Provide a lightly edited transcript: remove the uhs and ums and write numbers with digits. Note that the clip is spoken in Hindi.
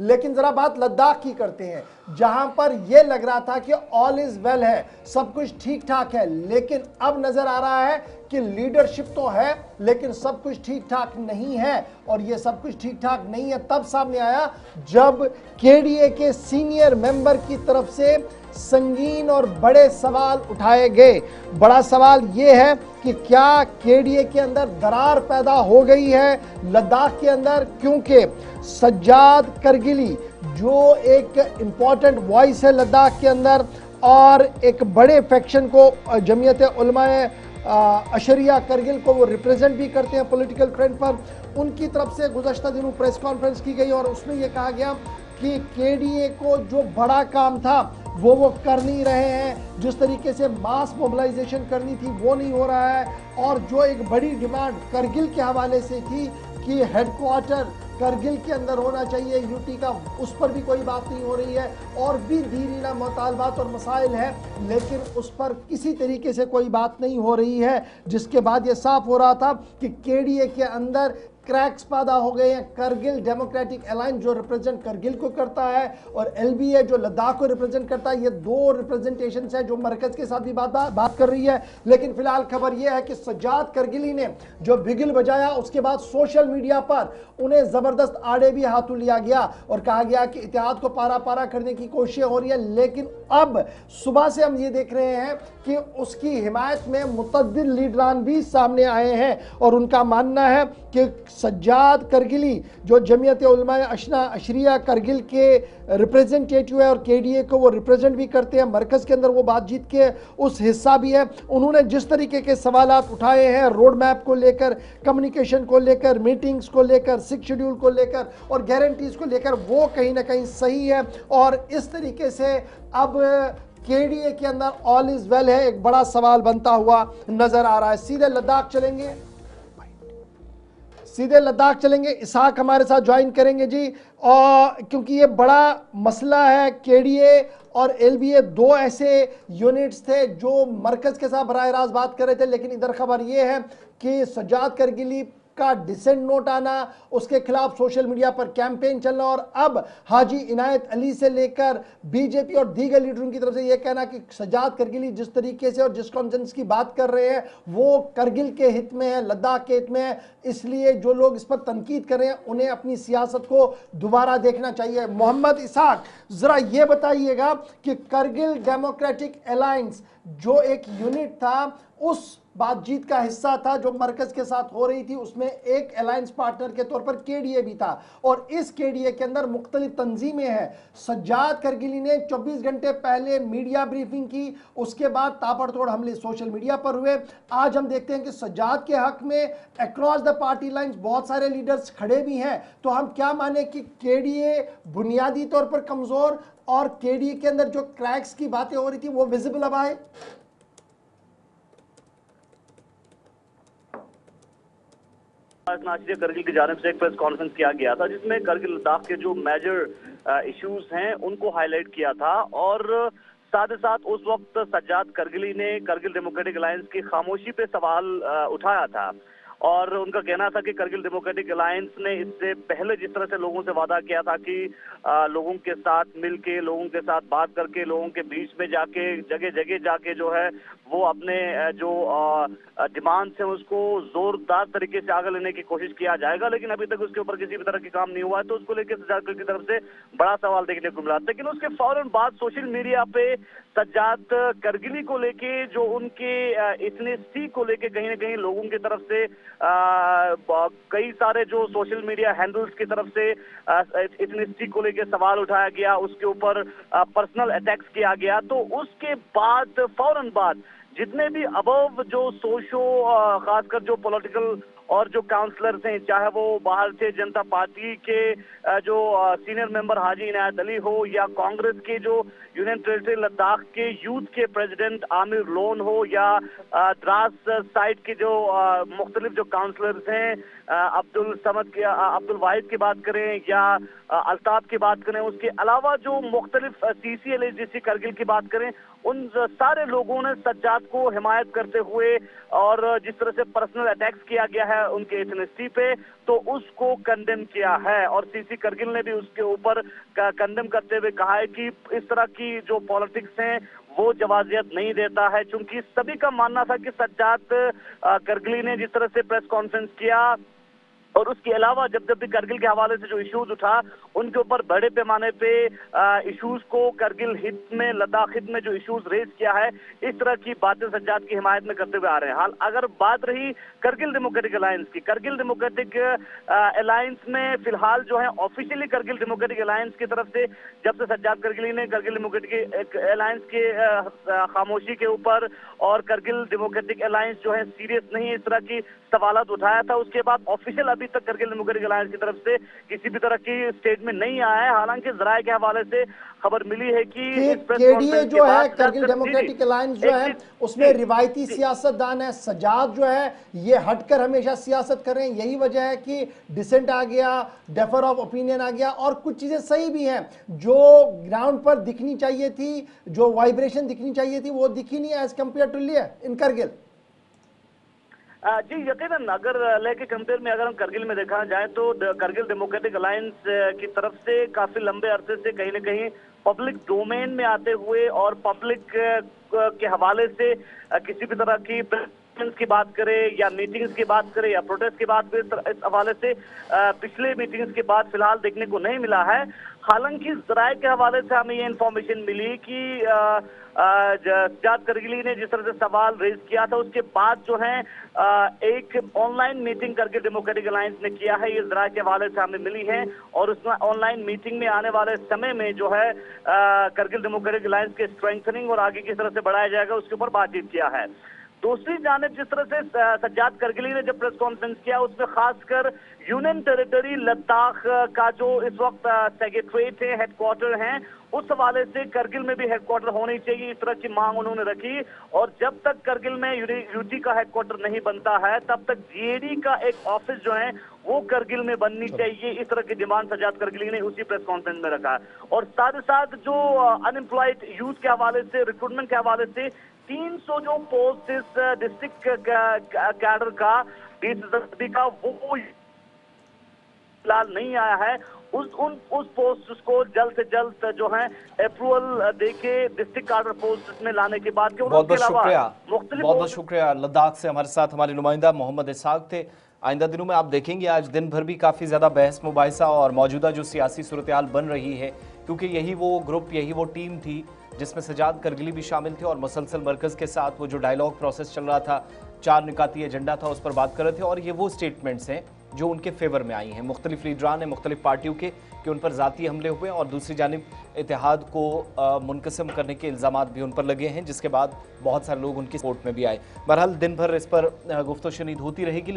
लेकिन जरा बात लद्दाख की करते हैं, जहां पर यह लग रहा था कि ऑल इज वेल है, सब कुछ ठीक ठाक है, लेकिन अब नजर आ रहा है कि लीडरशिप तो है लेकिन सब कुछ ठीक ठाक नहीं है। और ये सब कुछ ठीक ठाक नहीं है तब सामने आया जब केडीए के सीनियर मेंबर की तरफ से संगीन और बड़े सवाल उठाए गए। बड़ा सवाल यह है कि क्या केडीए के अंदर दरार पैदा हो गई है लद्दाख के अंदर, क्योंकि सज्जाद करगिली जो एक इंपॉर्टेंट वॉइस है लद्दाख के अंदर और एक बड़े फैक्शन को जमीयत उलमाए अशरिया करगिल को वो रिप्रेजेंट भी करते हैं पॉलिटिकल फ्रंट पर, उनकी तरफ से गुज़श्ता दिनों प्रेस कॉन्फ्रेंस की गई और उसमें यह कहा गया कि केडीए को जो बड़ा काम था वो कर नहीं रहे हैं, जिस तरीके से मास मोबिलाइजेशन करनी थी वो नहीं हो रहा है, और जो एक बड़ी डिमांड करगिल के हवाले से थी कि हेडक्वार्टर करगिल के अंदर होना चाहिए यूटी का, उस पर भी कोई बात नहीं हो रही है। और भी दीरीना मुतालबात और मसाइल है लेकिन उस पर किसी तरीके से कोई बात नहीं हो रही है, जिसके बाद ये साफ हो रहा था कि केडीए के अंदर क्रैक्स पैदा हो गए हैं। करगिल डेमोक्रेटिक अलायंस जो रिप्रेजेंट करगिल को करता है और एलबीए जो लद्दाख को रिप्रेजेंट करता है, ये दो रिप्रेजेंटेशन है जो मरकज के साथ भी बात कर रही है। लेकिन फिलहाल खबर यह है कि सज्जाद करगिली ने जो बिगिल बजाया उसके बाद सोशल मीडिया पर उन्हें जबरदस्त आड़े भी हाथों लिया गया और कहा गया कि इत्तेहाद को पारा पारा करने की कोशिश हो रही है। लेकिन अब सुबह से हम ये देख रहे हैं कि उसकी हिमायत में मुतअद्दिद लीडरान भी सामने आए हैं और उनका मानना है कि सज्जाद करगिली जो जमीयत उलमाए अशरिया करगिल के रिप्रेजेंटेटिव है और केडीए को वो रिप्रेजेंट भी करते हैं, मरकज़ के अंदर वो बातचीत के उस हिस्सा भी है। उन्होंने जिस तरीके के सवालात उठाए हैं रोड मैप को लेकर, कम्युनिकेशन को लेकर, मीटिंग्स को लेकर, 6 शेड्यूल को लेकर और गारंटीज को लेकर, वो कहीं ना कहीं सही है। और इस तरीके से अब केडीए के अंदर ऑल इज वेल है, एक बड़ा सवाल बनता हुआ नजर आ रहा है। सीधे लद्दाख चलेंगे, इसहाक हमारे साथ ज्वाइन करेंगे जी, और क्योंकि ये बड़ा मसला है। केडीए और एलबीए दो ऐसे यूनिट्स थे जो मरकज के साथ बराह रास्त बात कर रहे थे, लेकिन इधर खबर ये है कि सज्जाद करगिली का डिसेंट नोट आना, उसके खिलाफ सोशल मीडिया पर कैंपेन चलना और अब हाजी इनायत अली से लेकर बीजेपी और दीगर लीडरों की तरफ से यह कहना कि सज्जाद करगिली जिस तरीके से और जिस कॉन्सेंस की बात कर रहे हैं वो करगिल के हित में है, लद्दाख के हित में है, इसलिए जो लोग इस पर तनकीद कर रहे हैं उन्हें अपनी सियासत को दोबारा देखना चाहिए। मोहम्मद इसहाक, जरा ये बताइएगा कि करगिल डेमोक्रेटिक अलायंस जो एक यूनिट था उस बातचीत का हिस्सा था जो मरकज के साथ हो रही थी, उसमें एक अलायंस पार्टनर के तौर पर केडीए भी था और इस केडीए के अंदर मुख्तलिफ तंजीमें हैं। सज्जाद करगिली ने 24 घंटे पहले मीडिया ब्रीफिंग की, उसके बाद ताबड़तोड़ हमले सोशल मीडिया पर हुए। आज हम देखते हैं कि सज्जाद के हक में अक्रॉस द पार्टी लाइंस बहुत सारे लीडर्स खड़े भी हैं। तो हम क्या माने कि केडीए बुनियादी तौर पर कमजोर और केडीए के अंदर जो क्रैक्स की बातें हो रही थी वो विजिबल अब आए? करगिल की जानिब से एक प्रेस कॉन्फ्रेंस किया गया था जिसमें करगिल लद्दाख के जो मेजर इश्यूज हैं उनको हाईलाइट किया था और साथ ही साथ उस वक्त सज्जाद करगिली ने करगिल डेमोक्रेटिक अलायंस की खामोशी पे सवाल उठाया था और उनका कहना था कि करगिल डेमोक्रेटिक अलायंस ने इससे पहले जिस तरह से लोगों से वादा किया था कि लोगों के साथ मिलके, लोगों के साथ बात करके, लोगों के बीच में जाके, जगह जगह जाके जो है वो अपने जो डिमांड्स हैं उसको जोरदार तरीके से आगे लेने की कोशिश किया जाएगा, लेकिन अभी तक उसके ऊपर किसी भी तरह की काम नहीं हुआ है। तो उसको लेकर सज्जाद की तरफ से बड़ा सवाल देखने को मिला। लेकिन उसके फौरन बाद सोशल मीडिया पे सज्जाद करगिली को लेके जो उनके इथनिसिटी को लेके कहीं ना कहीं लोगों की तरफ से कई सारे जो सोशल मीडिया हैंडल्स की तरफ से इथनिसिटी को लेके सवाल उठाया गया, उसके ऊपर पर्सनल अटैक्स किया गया। तो उसके बाद फौरन बाद जितने भी अबव जो खासकर जो पॉलिटिकल और जो काउंसलर्स हैं, चाहे वो भारतीय जनता पार्टी के जो सीनियर मेंबर हाजी इनायत अली हो या कांग्रेस के जो यूनियन टेरिटरी लद्दाख के यूथ के प्रेसिडेंट आमिर लोन हो या द्रास साइड के जो मुख्तलिफ जो काउंसलर्स हैं अब्दुल समद की, अब्दुल वाहिद की बात करें या अल्ताफ की बात करें, उसके अलावा जो मुख्तलिफ CCLSDC करगिल की बात करें, उन सारे लोगों ने सज्जाद को हिमायत करते हुए और जिस तरह से पर्सनल अटैक्स किया गया है उनके एथनिसिटी पे, तो उसको कंडेम किया है। और CC करगिल ने भी उसके ऊपर कंडेम करते हुए कहा है कि इस तरह की जो पॉलिटिक्स हैं वो जवाजियत नहीं देता है, क्योंकि सभी का मानना था कि सज्जाद करगिली ने जिस तरह से प्रेस कॉन्फ्रेंस किया और उसके अलावा जब जब भी करगिल के हवाले से जो इश्यूज उठा, उनके ऊपर बड़े पैमाने पे इश्यूज को करगिल हित में, लद्दाख हित में जो इश्यूज रेज किया है, इस तरह की बातें सज्जाद की हिमायत में करते हुए आ रहे हैं। हाल अगर बात रही करगिल डेमोक्रेटिक अलायंस की, करगिल डेमोक्रेटिक अलायंस में फिलहाल जो है ऑफिशियली करगिल डेमोक्रेटिक अलायंस की तरफ से जब से सज्जाद करगिली ने करगिल डेमोक्रेटिक अलायंस के खामोशी के ऊपर और करगिल डेमोक्रेटिक अलायंस जो है सीरियस नहीं है, इस तरह की सवालात उठाया था, उसके बाद ऑफिशियल अभी तक करगिल डेमोक्रेटिक अलायंस की तरफ से किसी भी तरह की स्टेटमेंट नहीं आया है। हालांकि जराये के हवाले से खबर मिली है कि KDA जो है, करगिल डेमोक्रेटिक अलायंस जो है, उसमें रिवायती सियासतदान है, सज्जाद जो है ये हटकर हमेशा सियासत कर रहे हैं, यही वजह है कि डिसेंट आ गया, डेफर ऑफ ओपिनियन आ गया, और कुछ चीजें सही भी हैं जो ग्राउंड पर दिखनी चाहिए थी, जो वाइब्रेशन दिखनी चाहिए थी, वो दिखी नहीं एज कंपेयर टू इन करगिल। जी यकीनन, अगर लेके कंपेयर में अगर हम करगिल में देखा जाए तो करगिल डेमोक्रेटिक अलायंस की तरफ से काफी लंबे अरसे से कहीं न कहीं पब्लिक डोमेन में आते हुए और पब्लिक के हवाले से किसी भी तरह की की बात करें या मीटिंग्स की बात करें या प्रोटेस्ट की बात करें, इस हवाले से पिछले मीटिंग्स के बाद फिलहाल देखने को नहीं मिला है। हालांकि जराये के हवाले से हमें ये इन्फॉर्मेशन मिली कि सज्जाद करगिली ने जिस तरह से सवाल रेज किया था, उसके बाद जो है एक online meeting Kargil democratic alliance ने किया है, ये जराये के हवाले से हमें मिली है। और उस ऑनलाइन मीटिंग में आने वाले समय में जो है करगिल डेमोक्रेटिक अलायंस के स्ट्रेंथनिंग और आगे किस तरह से बढ़ाया जाएगा उसके ऊपर बातचीत किया है। दूसरी जानिब जिस तरह से सज्जाद करगिली ने जब प्रेस कॉन्फ्रेंस किया, उसमें खासकर यूनियन टेरिटरी लद्दाख का जो इस वक्त सेक्रेटरीट है, हेडक्वार्टर हैं, उस हवाले से करगिल में भी हेडक्वार्टर होनी चाहिए, इस तरह की मांग उन्होंने रखी। और जब तक करगिल में यूटी का हेडक्वार्टर नहीं बनता है, तब तक GAD का एक ऑफिस जो है वो करगिल में बननी चाहिए, इस तरह की डिमांड सज्जाद करगिली ने उसी प्रेस कॉन्फ्रेंस में रखा। और साथ ही साथ जो अनएम्प्लॉयड यूथ के हवाले से, रिक्रूटमेंट के हवाले से 300 जो पोस्ट इस डिस्ट्रिक्ट कैडर का का वो फिलहाल नहीं आया है, उस पोस्ट को जल्द से जल्द जो है अप्रूवल देके डिस्ट्रिक्ट कार्डर पोस्ट में लाने की बात की। बहुत बहुत शुक्रिया। लद्दाख से हमारे साथ हमारे नुमाइंदा मोहम्मद इसाक थे। आइंदा दिनों में आप देखेंगे आज दिन भर भी काफ़ी ज़्यादा बहस मुबाहिसा और मौजूदा जो सियासी सूरत-ए-हाल बन रही है, क्योंकि यही वो ग्रुप, यही वो टीम थी जिसमें सज्जाद करगिली भी शामिल थे और मुसलसल मरकज़ के साथ वो जो डायलॉग प्रोसेस चल रहा था, 4 निकाती एजेंडा था, उस पर बात कर रहे थे। और ये वो स्टेटमेंट्स हैं जो उनके फेवर में आई हैं मुख्तलिफ लीडरान ने, मुख्तलिफ पार्टियों के, कि उन पर ज़ाती हमले हुए और दूसरी जानिब इत्तेहाद को मुनक़सिम करने के इल्ज़ामात भी उन पर लगे हैं, जिसके बाद बहुत सारे लोग उनकी सपोर्ट में भी आए। बहरहाल दिन भर इस पर गुफ्तगू शुनीद होती रहेगी।